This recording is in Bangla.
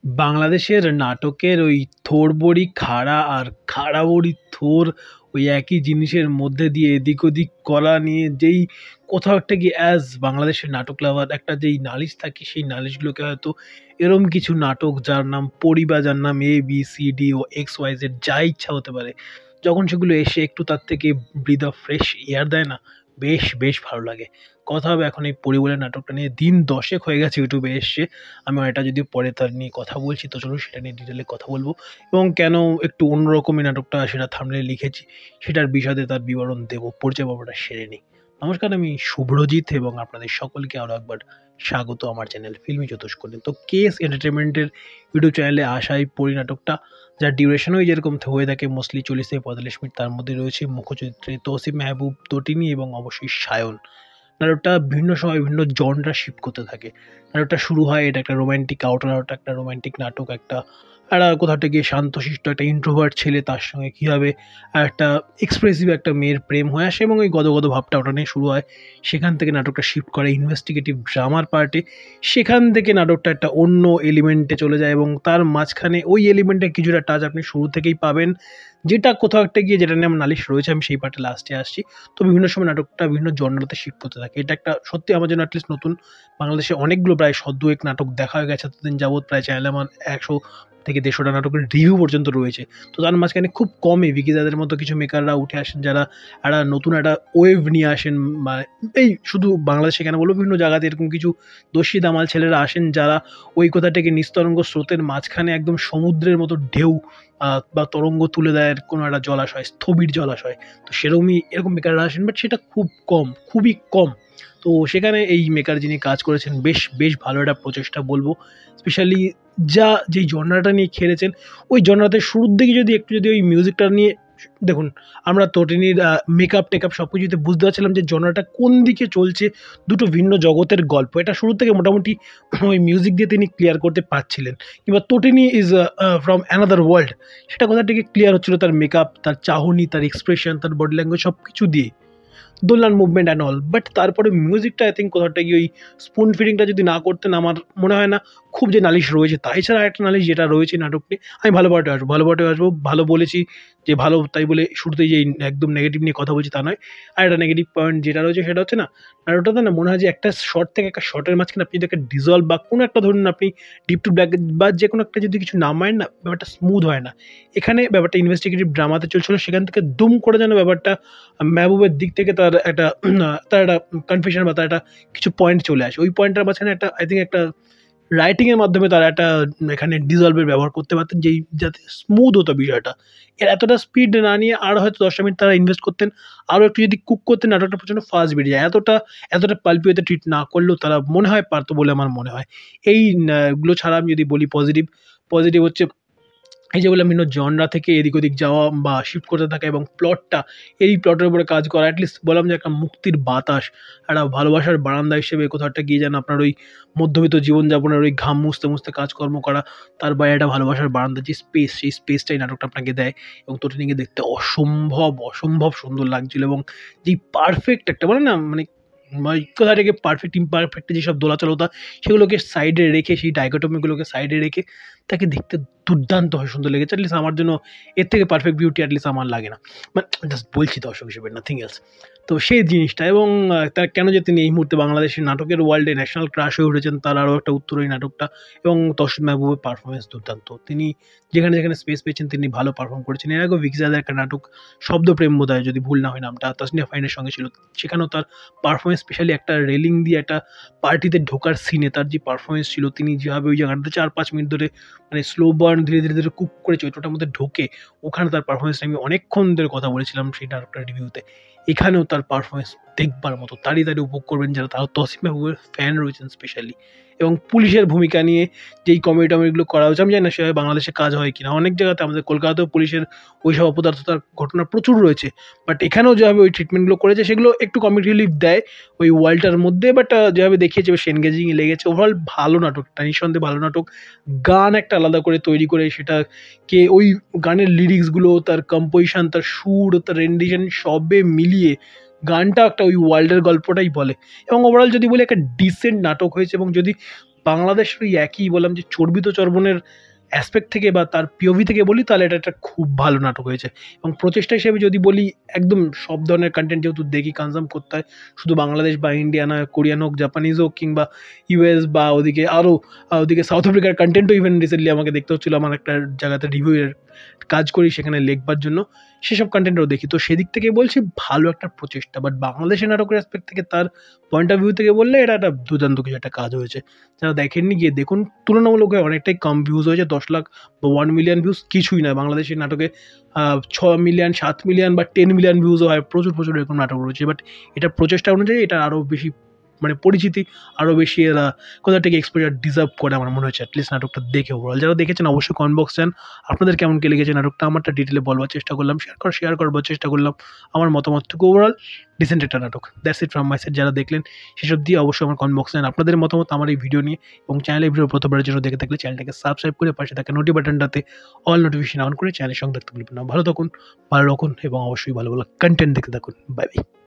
বাংলাদেশের নাটকের ওই থোড় বড়ি খাড়া আর খাড়া বড়ি থোড় ওই একই জিনিসের মধ্যে দিয়ে এদিক ওদিক করা নিয়ে যেই কোথাও একটা গিয়ে অ্যাজ বাংলাদেশের নাটক লাভার একটা যেই নালিশ থাকে সেই নালিশগুলোকে হয়তো এরম কিছু নাটক যার নাম পড়ি বা যার নাম ABCD ও XYZ যা ইচ্ছা হতে পারে, যখন সেগুলো এসে একটু তার থেকে ব্রিথ অফ ফ্রেশ এয়ার দেয় না, বেশ বেশ ভালো লাগে। কথা হবে এখন এই পরিবারের নাটকটা নিয়ে। দিন 10 হয়ে গেছে ইউটিউবে এসছে। আমি এটা যদি পরে তার নিয়ে কথা বলছি, তো চলুন সেটা নিয়ে ডিটেলে কথা বলবো এবং কেন একটু অন্যরকম এই নাটকটা সেটা থাম্বনেলে লিখেছি সেটার বিশদে তার বিবরণ দেবো। পরিচয় পর্বটা সেরে নিই। নমস্কার, আমি শুভ্রজিৎ এবং আপনাদের সকলকে আরও একবার স্বাগত আমার চ্যানেল ফিল্মি চতুষ্কোণে। তো কেস এন্টারটেনমেন্টের ইউটিউব চ্যানেলে আসা এই পরি নাটকটা, যার ডিউরেশনও যেরকম হয়ে থাকে মোস্টলি 40 থেকে 45 মিনিট, তার মধ্যে রয়েছে মুখ্য চরিত্রে তৌসিফ মেহবুব, তটিনী এবং অবশ্যই সায়ন। নাটকটা বিভিন্ন সময় বিভিন্ন জনরা শিফট করতে থাকে। নাটকটা শুরু হয়, এটা একটা রোমান্টিক আউটার, একটা রোমান্টিক নাটক, একটা একটা কোথাও একটা গিয়ে শান্তশিষ্ট একটা ইন্ট্রোভার্ট ছেলে, তার সঙ্গে কীভাবে একটা এক্সপ্রেসিভ একটা মেয়ের প্রেম হয়ে আসে এবং ওই গদগদ ভাবটা ওটা নিয়ে শুরু হয়। সেখান থেকে নাটকটা শিফট করে ইনভেস্টিগেটিভ ড্রামার পার্টে। সেখান থেকে নাটকটা একটা অন্য এলিমেন্টে চলে যায় এবং তার মাঝখানে ওই এলিমেন্টের কিছুটা টাচ আপনি শুরু থেকেই পাবেন, যেটা কোথাও একটা গিয়ে যেটা নিয়ে আমার নালিশ রয়েছে, আমি সেই পার্টে লাস্টে আসছি। তো বিভিন্ন সময় নাটকটা বিভিন্ন জনরাতে শিফট করতে থাকে। এটা একটা সত্যি আমার জন্য অ্যাটলিস্ট নতুন। বাংলাদেশে অনেকগুলো প্রায় দুয়েক নাটক দেখা হয়ে গেছে এতদিন যাবৎ। প্রায় চ্যানেলে আমার 100 থেকে 150টা নাটকের রিভিউ পর্যন্ত রয়েছে। তো তার মাঝখানে খুব কমই বিকিজাদের মতো কিছু মেকাররা উঠে আসেন, যারা একটা নতুন একটা ওয়েভ নিয়ে আসেন। মানে এই শুধু বাংলাদেশে কেন বলবো, বিভিন্ন জায়গাতে এরকম কিছু দস্যি দামাল ছেলেরা আসেন, যারা ওই কথাটাকে নিস্তরঙ্গ স্রোতের মাঝখানে একদম সমুদ্রের মতো ঢেউ বা তরঙ্গ তুলে দেয় কোনো একটা জলাশয়, স্থবির জলাশয়। তো সেরকমই এরকম মেকাররা আসেন, বাট সেটা খুব কম, খুবই কম। তো সেখানে এই মেকার যিনি কাজ করেছেন, বেশ বেশ ভালো একটা প্রচেষ্টা বলবো। স্পেশালি যেই জনরাটা নিয়ে খেলেছেন, ওই জনরাতে শুরুর দিকে যদি ওই মিউজিকটা নিয়ে দেখুন, আমরা তটিনীর মেকআপ টেকআপ সব কিছুতে বুঝতে পারছিলাম যে জনরাটা কোন দিকে চলছে। দুটো ভিন্ন জগতের গল্প, এটা শুরু থেকে মোটামুটি ওই মিউজিক দিয়ে তিনি ক্লিয়ার করতে পারছিলেন। কিংবা তটিনী ইজ ফ্রম অ্যানাদার ওয়ার্ল্ড, সেটা কোথা থেকে ক্লিয়ার হচ্ছিল তার মেকআপ, তার চাহনি, তার এক্সপ্রেশন, তার বডি ল্যাঙ্গুয়েজ সব কিছু দিয়ে, দোলনার মুভমেন্ট অ্যান্ড অল। বাট তারপরে মিউজিকটা আই থিঙ্ক কোথাওটা গিয়ে ওই স্পুন ফিডিংটা যদি না করতেন, আমার মনে হয় না খুব যে নালিশ রয়েছে। তাই ছাড়া একটা নালিশ যেটা রয়েছে নাটকটি, আমি ভালো পার্টে আসবো, ভালো পার্টে আসবো। ভালো বলেছি যে ভালো, তাই বলে শুরুতেই যে একদম নেগেটিভ নিয়ে কথা বলছি তা নয়। আর একটা নেগেটিভ পয়েন্ট যেটা রয়েছে সেটা হচ্ছে না, নাটকটাতে না মনে হয় যে একটা শর্ট থেকে একটা শর্টের মাঝখানে আপনি যদি একটা ডিজলভ বা কোনো একটা ধরুন আপনি ডিপ টু ব্ল্যাক বা যে কোনো একটা যদি কিছু নামায়েন না, ব্যাপারটা স্মুথ হয় না। এখানে ব্যাপারটা ইনভেস্টিগেটিভ ড্রামাতে চলছিল, সেখান থেকে দুম করে যেন ব্যাপারটা মেহবুবের দিক থেকে তার একটা কনফিউশন বা তার একটা কিছু পয়েন্ট চলে আসে। ওই পয়েন্টটার মাঝখানে একটা আই থিঙ্ক একটা রাইটিংয়ের মাধ্যমে তারা একটা এখানে ডিসলভের ব্যবহার করতে পারতেন, যেই যাতে স্মুথ হতো বিষয়টা। এর এতটা স্পিড না নিয়ে আরও হয়তো 10টা মিনিট তারা ইনভেস্ট করতেন। আরও একটু যদি কুক করতেন, নাটকটা প্রচণ্ড ফাস্ট বেরিয়ে যায়। এতটা পাল্পি হতে ট্রিট না করলেও তারা মনে হয় পারতো বলে আমার মনে হয়। এই গুলো ছাড়া আমি যদি বলি পজিটিভ হচ্ছে এই যে বললাম বিভিন্ন জনরা থেকে এদিক ওদিক যাওয়া বা শিফট করতে থাকা এবং প্লটটা, এই প্লটের উপরে কাজ করা। অ্যাটলিস্ট বললাম যে একটা মুক্তির বাতাস, একটা ভালোবাসার বারান্দা হিসেবে কোথাও একটা গিয়ে যেন আপনার ওই মধ্যবিত্ত জীবনযাপনের ওই ঘাম মুছতে মুছতে কাজকর্ম করা, তার বাইরে একটা ভালোবাসার বারান্দা যে স্পেস, সেই স্পেসটাই নাটকটা আপনাকে দেয়। এবং তটিনীকে দেখতে অসম্ভব সুন্দর লাগছিল এবং যেই পারফেক্ট একটা বলে না, মানে কোথাটাকে পারফেক্ট ইমপারফেক্ট যেসব দোলাচলতা, সেগুলোকে সাইডে রেখে, সেই ডাইকোটমিগুলোকে সাইডে রেখে তাকে দেখতে দুর্দান্তভাবে সুন্দর লেগেছে। অ্যাটলিস্ট আমার জন্য এর থেকে পারফেক্ট বিউটি অ্যাটলিস্ট আমার লাগে না। মানে জাস্ট বলছি দর্শক হিসেবে, নাথিং এলস। তো সেই জিনিসটা এবং তার কেন যে তিনি এই মুহূর্তে বাংলাদেশের নাটকের ওয়ার্ল্ডে ন্যাশনাল ক্রাশ হয়ে উঠেছেন, তার আরও একটা উত্তর এই নাটকটা। এবং তৌসিফ মেহবুবের পারফরমেন্স দুর্দান্ত। তিনি যেখানে যেখানে স্পেস পেয়েছেন তিনি ভালো পারফর্ম করেছেন। এর আগেও ভিকিজাদের একটা নাটক শব্দপ্রেম বোধহয়, যদি ভুল না হয় নামটা, তাসনিয়া ফারিনের সঙ্গে ছিল। সেখানেও তার পারফরমেন্স, স্পেশালি একটা রেলিং দিয়ে একটা পার্টিতে ঢোকার সিনে তার যে পারফরমেন্স ছিল, তিনি যেভাবে ওই জায়গাটাতে 4-5 মিনিট ধরে মানে স্লো বার্ন ধীরে কুক করে চরিত্রটার মধ্যে ঢোকে, ওখানে তার পারফরমেন্সটা আমি অনেকক্ষণ ধরে কথা বলেছিলাম সেই নাটকটার রিভিউতে। এখানেও তার পারফরমেন্স দেখবার মতো, তারই উপভোগ করবেন যারা তারা তৌসিফ মেহবুবের ফ্যান রয়েছেন স্পেশালি। এবং পুলিশের ভূমিকা নিয়ে যেই কমেডি-টমেডিগুলো করা হয়েছে, আমি জানি না সেভাবে বাংলাদেশে কাজ হয় কিনা। অনেক জায়গাতে আমাদের কলকাতাতেও পুলিশের ওইসব অপদার্থতার ঘটনা প্রচুর রয়েছে। বাট এখানেও যেভাবে ওই ট্রিটমেন্টগুলো করেছে, সেগুলো একটু কমিক রিলিফ দেয় ওই ওয়ার্ল্ডটার মধ্যে। বাট যেভাবে দেখিয়েছে বেশ এনগেজিংই লেগেছে। ওভারঅল ভালো নাটক, এটা নিঃসন্দেহে ভালো নাটক। গান একটা আলাদা করে তৈরি করে সেটাকে ওই গানের লিরিক্সগুলো, তার কম্পোজিশন, তার সুর, তার রেন্ডিশন সবে মিলিয়ে গানটা একটা ওই ওয়ার্ল্ডের গল্পটাই বলে। এবং ওভারঅল যদি বলি একটা ডিসেন্ট নাটক হয়েছে। এবং যদি বাংলাদেশের ওই একই বললাম যে চর্বিত চর্বণের অ্যাসপেক্ট থেকে বা তার পিওভি থেকে বলি, তাহলে এটা একটা খুব ভালো নাটক হয়েছে। এবং প্রচেষ্টা হিসেবে যদি বলি, একদম সব ধরনের কন্টেন্ট যেহেতু দেখি, কনজাম করতে হয়, শুধু বাংলাদেশ বা ইন্ডিয়া নয়, কোরিয়ান হোক, জাপানিজ হোক, কিংবা ইউএস বা ওদিকে আরও ওদিকে সাউথ আফ্রিকার কন্টেন্টও ইভেন রিসেন্টলি আমাকে দেখতে হচ্ছিলো। আমার একটা জায়গাতে রিভিউয়ের কাজ করি, সেখানে লিখবার জন্য, সেসব কন্টেন্টও দেখি। তো সেদিক থেকে বলছি ভালো একটা প্রচেষ্টা। বাট বাংলাদেশের নাটকের অ্যাসপেক্ট থেকে, তার পয়েন্ট অফ ভিউ থেকে বললে, এটা একটা দুর্দান্ত কিছু একটা কাজ হয়েছে। যারা দেখেননি গিয়ে দেখুন, তুলনামূলকভাবে অনেকটাই কম ভিউজ হয়েছে। 10 লাখ বা 1 মিলিয়ন ভিউজ কিছুই নয়। বাংলাদেশের নাটকে 6 মিলিয়ন, 7 মিলিয়ন বা 10 মিলিয়ন ভিউজও হয়, প্রচুর প্রচুর এরকম নাটক রয়েছে। বাট এটা প্রচেষ্টা অনুযায়ী এটা আরও বেশি মানে পরিচিতি, আরও বেশি এরা কোথা থেকে এক্সপোজার ডিজার্ভ করে আমার মনে হচ্ছে, অ্যাটলিস্ট নাটকটা দেখে। ওভারঅল যারা দেখেছেন অবশ্যই কমেন্ট বক্স চান আপনাদের কেমন কে লেগেছে নাটকটা। আমারটা ডিটেলে বলবার চেষ্টা করলাম, শেয়ার করবার চেষ্টা করলাম আমার মতামতটুকু। ওভারঅল ডিসেন্ট একটা নাটক। That's it from my side. যারা দেখলেন সেসব দিয়ে অবশ্যই আমার কমেন্ট বক্সে আপনাদের মতামত আমার এই ভিডিও নিয়ে। এবং চ্যানেলে ভিডিও প্রথমবারের জন্য দেখে থাকলে চ্যানেলটাকে সাবস্ক্রাইব করে পাশে থাকা নোটি বাটনটাতে অল নোটিফিকেশন অন করে চ্যানেলের সঙ্গে থাকতে ভুলবেন না। ভালো থাকুন, ভালো রাখুন এবং অবশ্যই ভালো ভালো কন্টেন্ট দেখতে থাকুন। Bye bye.